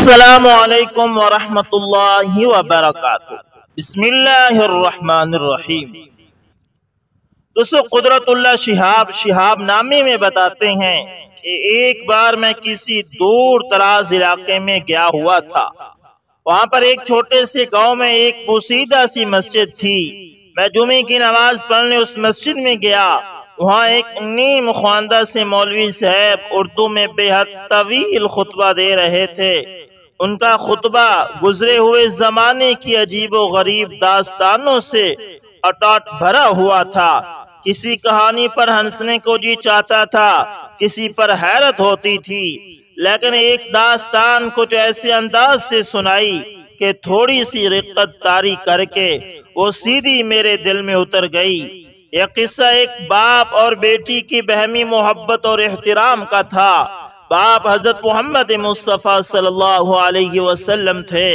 السلام علیکم ورحمۃ اللہ وبرکاتہ۔ بسم اللہ الرحمن الرحیم۔ دوستو، قدرت اللہ شہاب نامے میں بتاتے ہیں کہ ایک بار میں کسی دور دراز علاقے میں گیا ہوا تھا۔ وہاں پر ایک چھوٹے سے گاؤں میں ایک پوسیدہ سی مسجد تھی۔ میں جمعے کی نماز پڑھنے اس مسجد میں گیا۔ وہاں ایک نیم خواندہ سے مولوی صاحب اردو میں بے حد طویل خطبہ دے رہے تھے۔ ان کا خطبہ گزرے ہوئے زمانے کی عجیب و غریب داستانوں سے اٹاٹ بھرا ہوا تھا۔ کسی کہانی پر ہنسنے کو جی چاہتا تھا، کسی پر حیرت ہوتی تھی، لیکن ایک داستان کچھ ایسے انداز سے سنائی کہ تھوڑی سی رقت طاری کر کے وہ سیدھی میرے دل میں اتر گئی۔ یہ قصہ ایک باپ اور بیٹی کی بہمی محبت اور احترام کا تھا۔ باپ حضرت محمد مصطفیٰ صلی اللہ علیہ وسلم تھے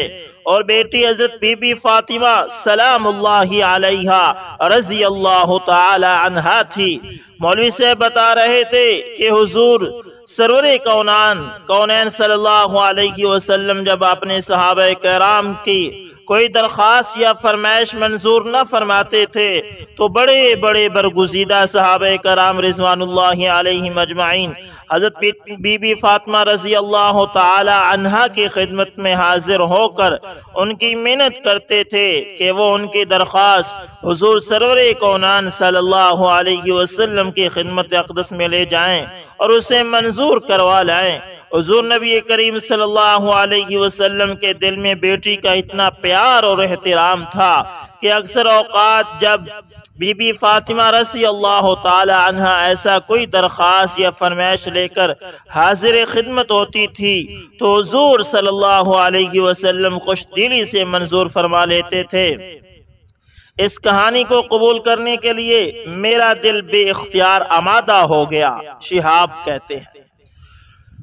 اور بیٹی حضرت بی بی فاطمہ سلام اللہ علیہا رضی اللہ تعالی عنہا تھی۔ مولوی صاحب بتا رہے تھے کہ حضور سرور کونین صلی اللہ علیہ وسلم جب اپنے صحابہ کرام کی کوئی درخواست یا فرمائش منظور نہ فرماتے تھے تو بڑے بڑے برگزیدہ صحابہ کرام رضوان اللہ علیہم اجمعین حضرت بی بی فاطمہ رضی اللہ تعالی عنہا کی خدمت میں حاضر ہو کر ان کی محنت کرتے تھے کہ وہ ان کی درخواست حضور سرور کونین صلی اللہ علیہ وسلم کی خدمت اقدس میں لے جائیں اور اسے منظور کروا لائیں۔ حضور نبی کریم صلی اللہ علیہ وسلم کے دل میں بیٹی کا اتنا پیار اور احترام تھا کہ اکثر اوقات جب بی بی فاطمہ رضی اللہ تعالی عنہ ایسا کوئی درخواست یا فرمائش لے کر حاضر خدمت ہوتی تھی تو حضور صلی اللہ علیہ وسلم خوش دلی سے منظور فرما لیتے تھے۔ اس کہانی کو قبول کرنے کے لیے میرا دل بے اختیار آمادہ ہو گیا، شہاب کہتے ہیں۔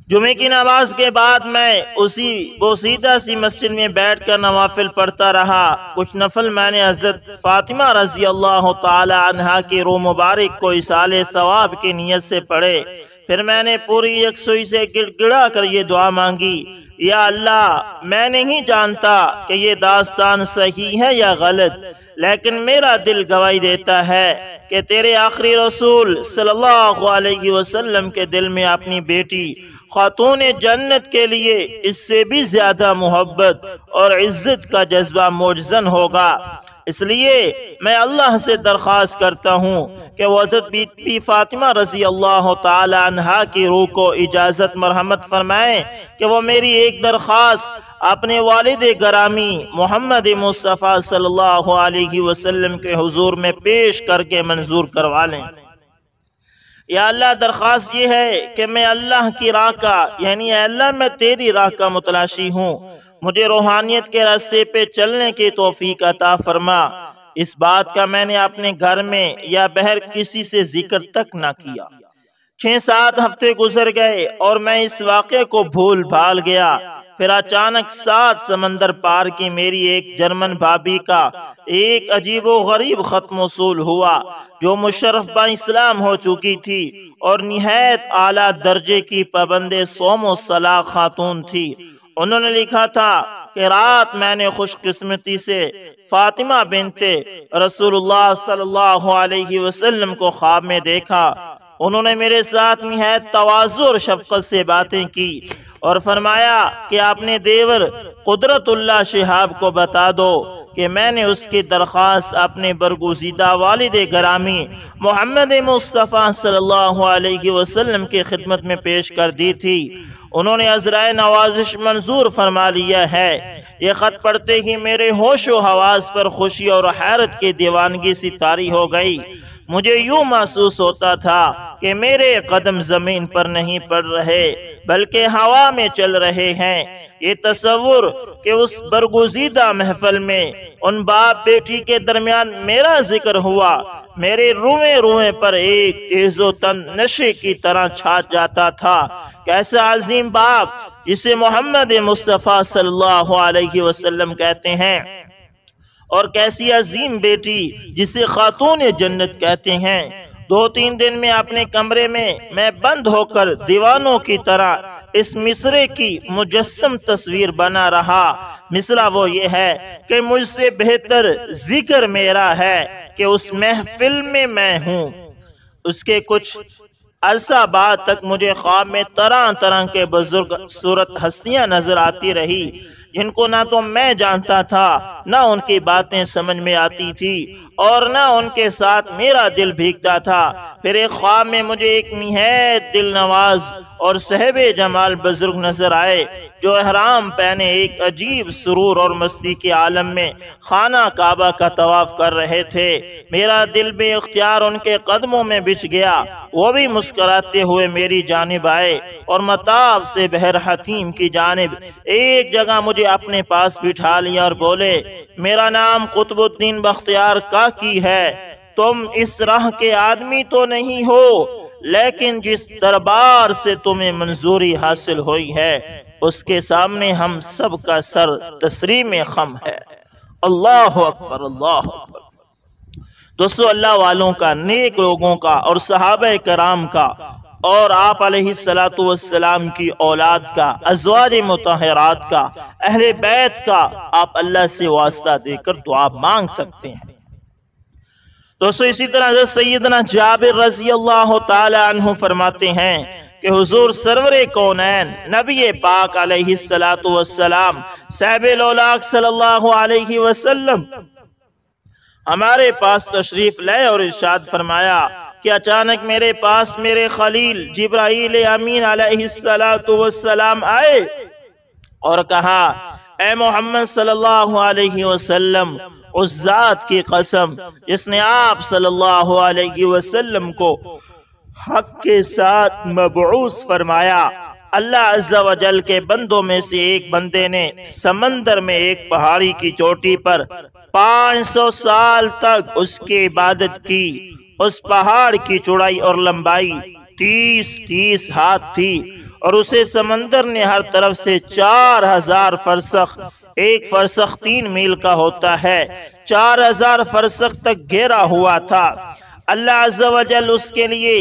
جمعے کی نماز کے بعد میں اسی بوسیدہ سی مسجد میں بیٹھ کر نوافل پڑھتا رہا۔ کچھ نفل میں نے حضرت فاطمہ رضی اللہ تعالی عنہا کی روح مبارک کو ایصال ثواب کی نیت سے پڑھے۔ پھر میں نے پوری یکسوئی سے گڑ گڑا کر یہ دعا مانگی، یا اللہ، میں نہیں جانتا کہ یہ داستان صحیح ہے یا غلط، لیکن میرا دل گواہی دیتا ہے کہ تیرے آخری رسول صلی اللہ علیہ وسلم کے دل میں اپنی بیٹی خاتون جنت کے لیے اس سے بھی زیادہ محبت اور عزت کا جذبہ موجزن ہوگا۔ اس لیے میں اللہ سے درخواست کرتا ہوں کہ وہ حضرت بی بی فاطمہ رضی اللہ تعالی عنہا کی روح کو اجازت مرحمت فرمائیں کہ وہ میری ایک درخواست اپنے والد گرامی محمد مصطفیٰ صلی اللہ علیہ وسلم کے حضور میں پیش کر کے منظور کروا لیں۔ یا اللہ، درخواست یہ ہے کہ میں اللہ کی راہ کا یعنی اے اللہ میں تیری راہ کا متلاشی ہوں، مجھے روحانیت کے راستے پہ چلنے کی توفیق عطا فرما۔ اس بات کا میں نے اپنے گھر میں یا باہر کسی سے ذکر تک نہ کیا۔ 6-7 ہفتے گزر گئے اور میں اس واقعے کو بھول بھال گیا۔ پھر اچانک 7 سمندر پار کی میری ایک جرمن بھابی کا ایک عجیب و غریب خط موصول ہوا، جو مشرف با اسلام ہو چکی تھی اور نہایت اعلیٰ درجے کی پابند صوم و صلاح خاتون تھی۔ انہوں نے لکھا تھا کہ رات میں نے خوش قسمتی سے فاطمہ بنت رسول اللہ صلی اللہ علیہ وسلم کو خواب میں دیکھا۔ انہوں نے میرے ساتھ نہایت تواضع اور شفقت سے باتیں کی اور فرمایا کہ اپنے دیور قدرت اللہ شہاب کو بتا دو کہ میں نے اس کی درخواست اپنے برگزیدہ والد گرامی محمد مصطفیٰ صلی اللہ علیہ وسلم کی خدمت میں پیش کر دی تھی۔ انہوں نے عذرائے نوازش منظور فرما لیا ہے۔ یہ خط پڑھتے ہی میرے ہوش و حواس پر خوشی اور حیرت کی دیوانگی سی طاری ہو گئی۔ مجھے یوں محسوس ہوتا تھا کہ میرے قدم زمین پر نہیں پڑ رہے بلکہ ہوا میں چل رہے ہیں۔ یہ تصور کہ اس برگزیدہ محفل میں ان باپ بیٹی کے درمیان میرا ذکر ہوا، میرے روئے روئے پر ایک تیز و تند نشے کی طرح چھا جاتا تھا۔ کیسا عظیم باپ جسے محمد مصطفیٰ صلی اللہ علیہ وسلم کہتے ہیں، اور کیسی عظیم بیٹی جسے خاتون جنت کہتے ہیں۔ 2-3 دن میں اپنے کمرے میں بند ہو کر دیوانوں کی طرح اس مصرے کی مجسم تصویر بنا رہا۔ مصرع وہ یہ ہے کہ مجھ سے بہتر ذکر میرا ہے کہ اس محفل میں ہوں۔ اس کے کچھ عرصہ بعد تک مجھے خواب میں طرح طرح کے بزرگ صورت ہستیاں نظر آتی رہی، جن کو نہ تو میں جانتا تھا، نہ ان کی باتیں سمجھ میں آتی تھی، اور نہ ان کے ساتھ میرا دل بھیگتا تھا۔ پھر ایک خواب میں مجھے ایک نہایت دل نواز اور صاحب جمال بزرگ نظر آئے، جو احرام پہنے ایک عجیب سرور اور مستی کے عالم میں خانہ کعبہ کا طواف کر رہے تھے۔ میرا دل بے اختیار ان کے قدموں میں بچھ گیا۔ وہ بھی مسکراتے ہوئے میری جانب آئے اور مطاف سے بحر حتیم کی جانب ایک جگہ مجھے اپنے پاس بٹھا لیا اور بولے، میرا نام قطب الدین بختیار کاکی ہے۔ تم اس راہ کے آدمی تو نہیں ہو، لیکن جس دربار سے تمہیں منظوری حاصل ہوئی ہے اس کے سامنے ہم سب کا سر تسلیم خم ہے۔ اللہ اکبر، اللہ اکبر۔ دوستو، اللہ والوں کا، نیک لوگوں کا اور صحابہ کرام کا اور آپ علیہ السلام کی اولاد کا، ازواج مطہرات کا، اہل بیت کا آپ اللہ سے واسطہ دے کر دعا مانگ سکتے ہیں۔ دوستو، اسی طرح حضرت سیدنا جابر رضی اللہ تعالی عنہ فرماتے ہیں کہ حضور سرور کونین نبی پاک علیہ السلام صاحب الاولاق صلی اللہ علیہ وسلم ہمارے پاس تشریف لائے اور ارشاد فرمایا کہ اچانک میرے پاس میرے خلیل جبرائیل امین علیہ السلام آئے اور کہا، اے محمد صلی اللہ علیہ وسلم، اس ذات کی قسم جس نے آپ صلی اللہ علیہ وسلم کو حق کے ساتھ مبعوث فرمایا، اللہ عز و جل کے بندوں میں سے ایک بندے نے سمندر میں ایک پہاڑی کی چوٹی پر 500 سال تک اس کی عبادت کی۔ اس پہاڑ کی چوڑائی اور لمبائی 30 ہاتھ تھی، اور اسے سمندر نے ہر طرف سے 4000 فرسخ، ایک فرسخ 3 میل کا ہوتا ہے، 4000 فرسخ تک گھیرا ہوا تھا۔ اللہ عز و جل اس کے لیے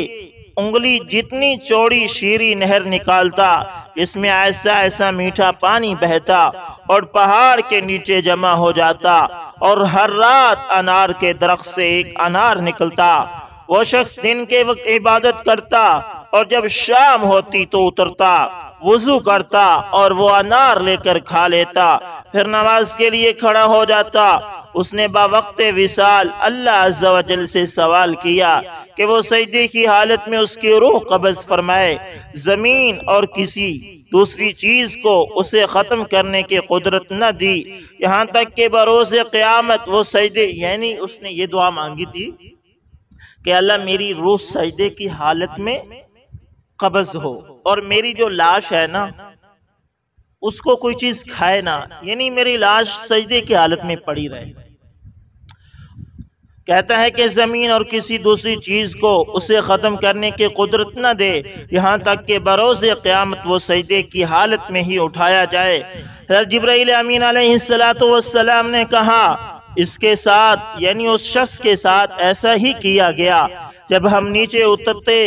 انگلی جتنی چوڑی شیریں نہر نکالتا، جس میں ایسا ایسا میٹھا پانی بہتا اور پہاڑ کے نیچے جمع ہو جاتا، اور ہر رات انار کے درخت سے ایک انار نکلتا۔ وہ شخص دن کے وقت عبادت کرتا اور جب شام ہوتی تو اترتا، وضو کرتا اور وہ انار لے کر کھا لیتا، پھر نماز کے لیے کھڑا ہو جاتا۔ اس نے باوقت وصال اللہ عز و جل سے سوال کیا کہ وہ سجدے کی حالت میں اس کی روح قبض فرمائے۔ زمین اور کسی دوسری چیز کو اسے ختم کرنے کی قدرت نہ دی، یہاں تک کہ بروز قیامت وہ سجدے، یعنی اس نے یہ دعا مانگی تھی کہ اللہ میری روح سجدے کی حالت میں قبض ہو، اور میری جو لاش ہے نا اس کو کوئی چیز کھائے نہ، یعنی میری لاش سجدے کی حالت میں پڑی رہے۔ کہتا ہے کہ زمین اور کسی دوسری چیز کو اسے ختم کرنے کی قدرت نہ دے، یہاں تک کہ بروز قیامت وہ سجدے کی حالت میں ہی اٹھایا جائے۔ حضرت جبرائیل امین علیہ السلام نے کہا، اس کے ساتھ یعنی اس شخص کے ساتھ ایسا ہی کیا گیا۔ جب ہم نیچے اترتے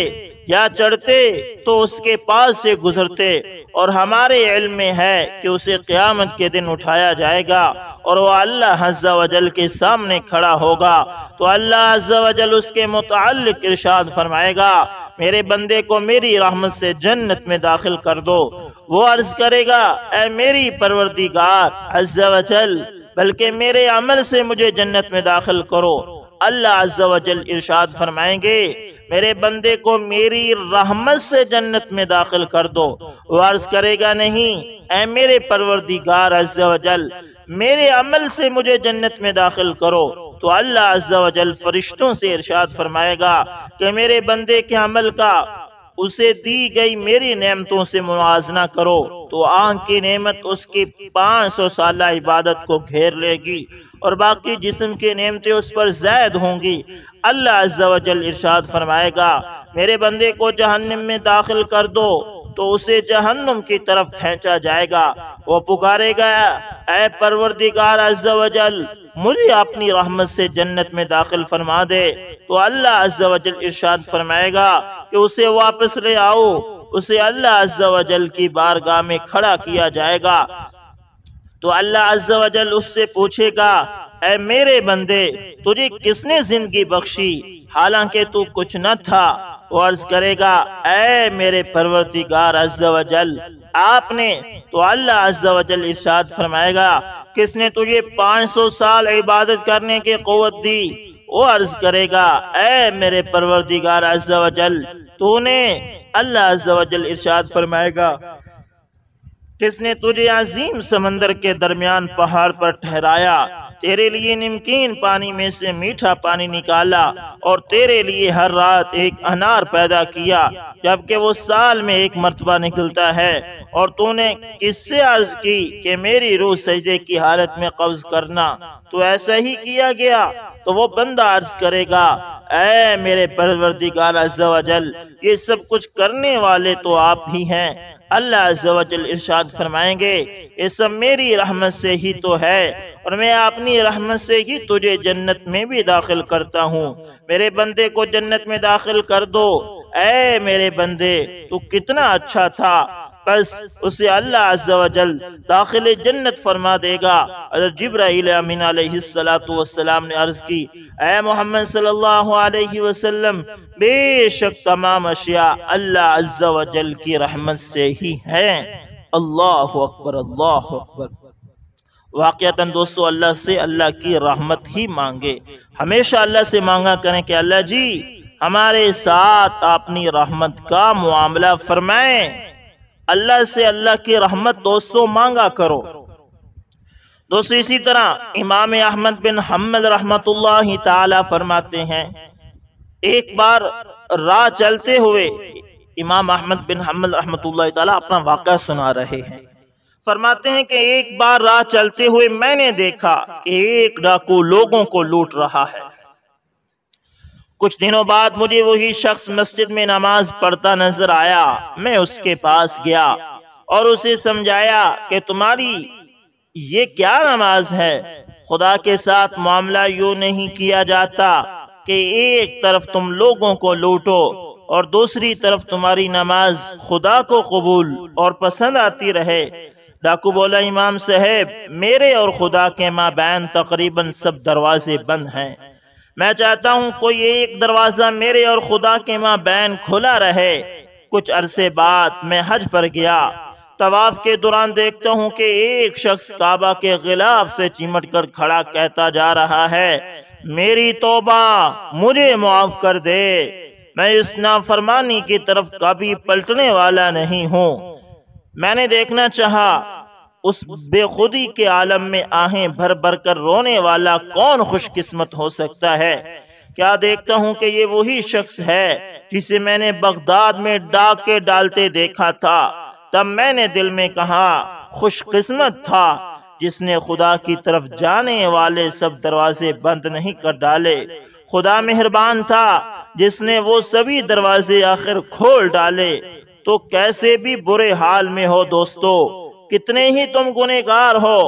یا چڑھتے تو اس کے پاس سے گزرتے، اور ہمارے علم میں ہے کہ اسے قیامت کے دن اٹھایا جائے گا اور وہ اللہ عز و جل کے سامنے کھڑا ہوگا، تو اللہ عز و جل اس کے متعلق ارشاد فرمائے گا، میرے بندے کو میری رحمت سے جنت میں داخل کر دو۔ وہ عرض کرے گا، اے میری پروردگار عز و جل، بلکہ میرے عمل سے مجھے جنت میں داخل کرو۔ اللہ عز و جل ارشاد فرمائیں گے، میرے بندے کو میری رحمت سے جنت میں داخل کر دو۔ وہ عرض کرے گا، نہیں، اے میرے پروردگار عز و جل، میرے عمل سے مجھے جنت میں داخل کرو۔ تو اللہ عز و جل فرشتوں سے ارشاد فرمائے گا کہ میرے بندے کے عمل کا اسے دی گئی میری نعمتوں سے موازنہ کرو، تو آنکھ کی نعمت اس کی 500 سالہ عبادت کو گھیر لے گی، اور باقی جسم کی نعمتیں اس پر زائد ہوں گی۔ اللہ عز و جل ارشاد فرمائے گا، میرے بندے کو جہنم میں داخل کر دو، تو اسے جہنم کی طرف کھینچا جائے گا۔ وہ پکارے گا، اے پروردگار عز و جل، مجھے اپنی رحمت سے جنت میں داخل فرما دے۔ تو اللہ عز و جل ارشاد فرمائے گا کہ اسے واپس لے آؤ۔ اسے اللہ عز و جل کی بارگاہ میں کھڑا کیا جائے گا تو اللہ عز و جل اس سے پوچھے گا اے میرے بندے تجھے کس نے زندگی بخشی حالانکہ تو کچھ نہ تھا؟ وہ عرض کرے گا اے میرے پروردگار عز و جل آپ نے تو اللہ عز و جل ارشاد فرمائے گا کس نے تجھے 500 سال عبادت کرنے کی قوت دی؟ وہ عرض کرے گا اے میرے پروردگار عز و جل تو نے اللہ عز و جل ارشاد فرمائے گا کس نے تجھے عظیم سمندر کے درمیان پہاڑ پر ٹھہرایا، تیرے لیے نمکین پانی میں سے میٹھا پانی نکالا اور تیرے لیے ہر رات ایک انار پیدا کیا جبکہ وہ سال میں ایک مرتبہ نکلتا ہے، اور تو نے کس سے عرض کی کہ میری روح سجدے کی حالت میں قبض کرنا، تو ایسا ہی کیا گیا؟ تو وہ بندہ عرض کرے گا اے میرے پروردگار عز و جل یہ سب کچھ کرنے والے تو آپ ہی ہیں۔ اللہ عز و جل ارشاد فرمائیں گے یہ سب میری رحمت سے ہی تو ہے، اور میں اپنی رحمت سے ہی تجھے جنت میں بھی داخل کرتا ہوں، میرے بندے کو جنت میں داخل کر دو۔ اے میرے بندے تو کتنا اچھا تھا، بس اسے اللہ عز و جل داخل جنت فرما دے گا۔ حضرت جبرائیل امین علیہ السلام نے عرض کی اے محمد صلی اللہ علیہ وسلم بے شک تمام اشیاء اللہ عز و جل کی رحمت سے ہی ہیں۔ اللہ اکبر، اللہ اکبر۔ واقعتاً دوستو اللہ سے اللہ کی رحمت ہی مانگے، ہمیشہ اللہ سے مانگا کریں کہ اللہ جی ہمارے ساتھ اپنی رحمت کا معاملہ فرمائیں۔ اللہ سے اللہ کی رحمت دوستو مانگا کرو۔ دوستو اسی طرح امام احمد بن حنبل رحمت اللہ تعالی فرماتے ہیں ایک بار راہ چلتے ہوئے امام احمد بن حنبل رحمت اللہ تعالی اپنا واقعہ سنا رہے ہیں، فرماتے ہیں کہ ایک بار راہ چلتے ہوئے میں نے دیکھا کہ ایک ڈاکو لوگوں کو لوٹ رہا ہے۔ کچھ دنوں بعد مجھے وہی شخص مسجد میں نماز پڑھتا نظر آیا، میں اس کے پاس گیا اور اسے سمجھایا کہ تمہاری یہ کیا نماز ہے، خدا کے ساتھ معاملہ یوں نہیں کیا جاتا کہ ایک طرف تم لوگوں کو لوٹو اور دوسری طرف تمہاری نماز خدا کو قبول اور پسند آتی رہے۔ ڈاکو بولا امام صاحب میرے اور خدا کے مابین تقریباً سب دروازے بند ہیں، میں چاہتا ہوں کوئی ایک دروازہ میرے اور خدا کے مابین کھلا رہے۔ کچھ عرصے بعد میں حج پر گیا، طواف کے دوران دیکھتا ہوں کہ ایک شخص کعبہ کے غلاف سے چمٹ کر کھڑا کہتا جا رہا ہے میری توبہ، مجھے معاف کر دے، میں اس نافرمانی کی طرف کبھی پلٹنے والا نہیں ہوں۔ میں نے دیکھنا چاہا اس بے خودی کے عالم میں آہیں بھر بھر کر رونے والا کون خوش قسمت ہو سکتا ہے؟ کیا دیکھتا ہوں کہ یہ وہی شخص ہے جسے میں نے بغداد میں ڈاکے ڈالتے دیکھا تھا۔ تب میں نے دل میں کہا خوش قسمت تھا جس نے خدا کی طرف جانے والے سب دروازے بند نہیں کر ڈالے، خدا مہربان تھا جس نے وہ سبھی دروازے آخر کھول ڈالے۔ تو کیسے بھی برے حال میں ہو دوستو، کتنے ہی تم گنہگار ہو،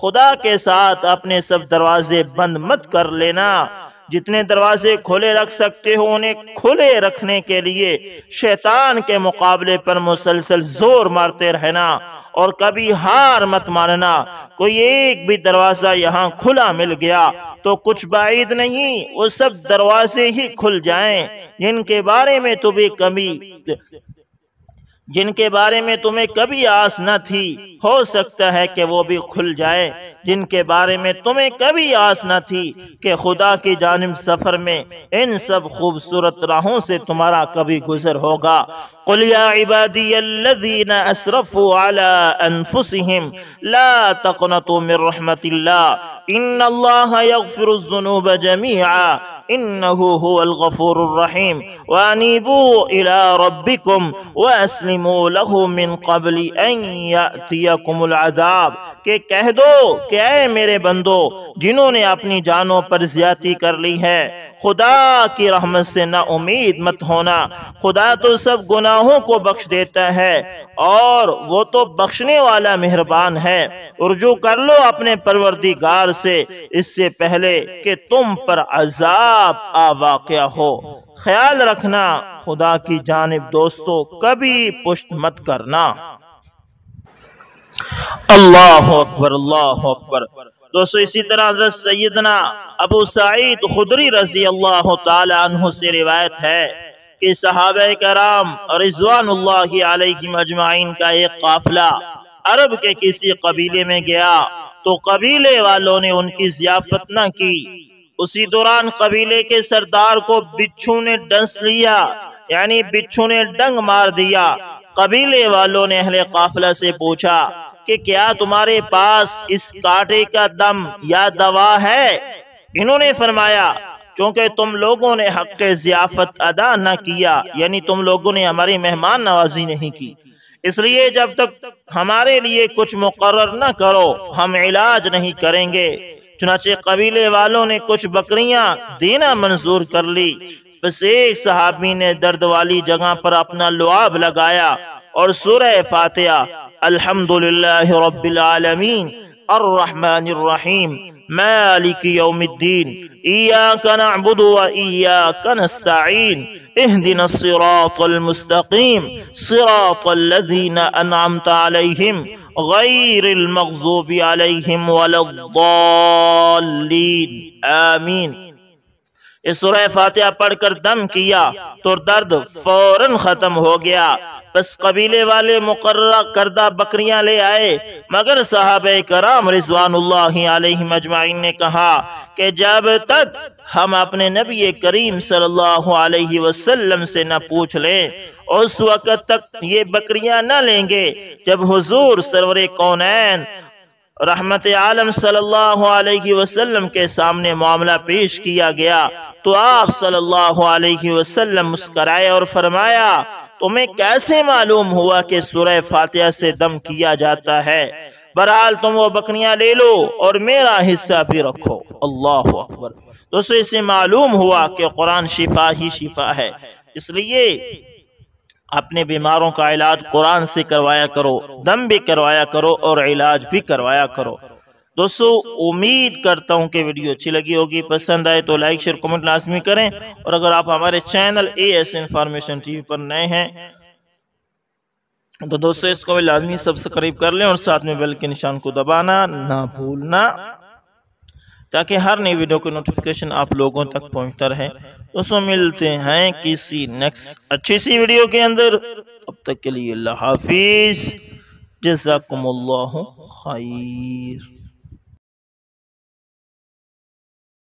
خدا کے ساتھ اپنے سب دروازے بند مت کر لینا۔ جتنے دروازے کھلے رکھ سکتے ہو انہیں کھلے رکھنے کے لیے شیطان کے مقابلے پر مسلسل زور مارتے رہنا اور کبھی ہار مت ماننا۔ کوئی ایک بھی دروازہ یہاں کھلا مل گیا تو کچھ بعید نہیں وہ سب دروازے ہی کھل جائیں جن کے بارے میں تمہیں کبھی آس نہ تھی، ہو سکتا ہے کہ وہ بھی کھل جائے جن کے بارے میں تمہیں کبھی آس نہ تھی کہ خدا کی جانب سفر میں ان سب خوبصورت راہوں سے تمہارا کبھی گزر ہوگا۔ قل یا عبادی الذین اسرفوا علی انفسہم لا تقنطوا من رحمت اللہ ان اللہ یغفر الذنوب جميعا انه هو الغفور الرحیم وانیبوا الی ربکم واسلموا له من قبل ان یأتیکم العذاب، کہ کہہ دو کہ اے میرے بندو جنہوں نے اپنی جانوں پر زیادتی کر لی ہے خدا کی رحمت سے نا امید مت ہونا، خدا تو سب گناہوں کو بخش دیتا ہے اور وہ تو بخشنے والا مہربان ہے۔ رجوع کر لو اپنے پروردگار سے اس سے پہلے کہ تم پر عذاب آ واقع ہو۔ خیال رکھنا خدا کی جانب دوستو کبھی پشت مت کرنا۔ اللہ اکبر، اللہ اکبر۔ دوستو اسی طرح حضرت سیدنا ابو سعید خدری رضی اللہ تعالی عنہ سے روایت ہے کہ صحابہ کرام رضوان اللہ علیہم اجمعین کا ایک قافلہ عرب کے کسی قبیلے میں گیا تو قبیلے والوں نے ان کی ضیافت نہ کی۔ اسی دوران قبیلے کے سردار کو بچھو نے ڈنس لیا، یعنی بچھو نے ڈنگ مار دیا۔ قبیلے والوں نے اہل قافلہ سے پوچھا کہ کیا تمہارے پاس اس کاٹے کا دم یا دوا ہے؟ انہوں نے فرمایا چونکہ تم لوگوں نے حق ضیافت ادا نہ کیا، یعنی تم لوگوں نے ہماری مہمان نوازی نہیں کی، اس لیے جب تک ہمارے لیے کچھ مقرر نہ کرو ہم علاج نہیں کریں گے۔ چنانچہ قبیلے والوں نے کچھ بکریاں دینا منظور کر لی۔ بس ایک صحابی نے درد والی جگہ پر اپنا لعاب لگایا اور سورہ فاتحہ الحمدللہ رب العالمین الرحمن الرحیم مالک یوم الدین ایاک نعبد و ایاک نستعین اہدنا الصراط المستقیم صراط الذین انعمت علیہم غیر المغضوب علیہم ولا الضالین آمین۔ اس سورہ فاتحہ پڑھ کر دم کیا تو درد فوراً ختم ہو گیا۔ بس قبیلے والے مقررہ کردہ بکریاں لے آئے، مگر صحابہ کرام رضوان اللہ علیہم اجمعین نے کہا کہ جب تک ہم اپنے نبی کریم صلی اللہ علیہ وسلم سے نہ پوچھ لیں اس وقت تک یہ بکریاں نہ لیں گے۔ جب حضور سرور کونین رحمت عالم صلی اللہ علیہ وسلم کے سامنے معاملہ پیش کیا گیا تو آپ صلی اللہ علیہ وسلم مسکرائے اور فرمایا تمہیں کیسے معلوم ہوا کہ سورہ فاتحہ سے دم کیا جاتا ہے؟ بہرحال تم وہ بکریاں لے لو اور میرا حصہ بھی رکھو۔ اللہ اکبر۔ دوستو اس سے معلوم ہوا کہ قرآن شفا ہی شفا ہے، اس لیے اپنے بیماروں کا علاج قرآن سے کروایا کرو، دم بھی کروایا کرو اور علاج بھی کروایا کرو۔ دوستو امید کرتا ہوں کہ ویڈیو اچھی لگی ہوگی، پسند آئے تو لائک شیئر کمنٹ لازمی کریں، اور اگر آپ ہمارے channel AS information T V پر نئے ہیں تو دوستو اس کو بھی لازمی سبسکرائب کر لیں اور ساتھ میں بیل کے نشان کو دبانا نہ بھولنا تاکہ ہر نئی ویڈیو کی نوٹیفیکیشن آپ لوگوں تک پہنچتا رہے۔ دوستو ملتے ہیں کسی نیکسٹ اچھی سی ویڈیو کے اندر، اب تک کے لیے اللہ حافظ، جزاکم اللہ خیر۔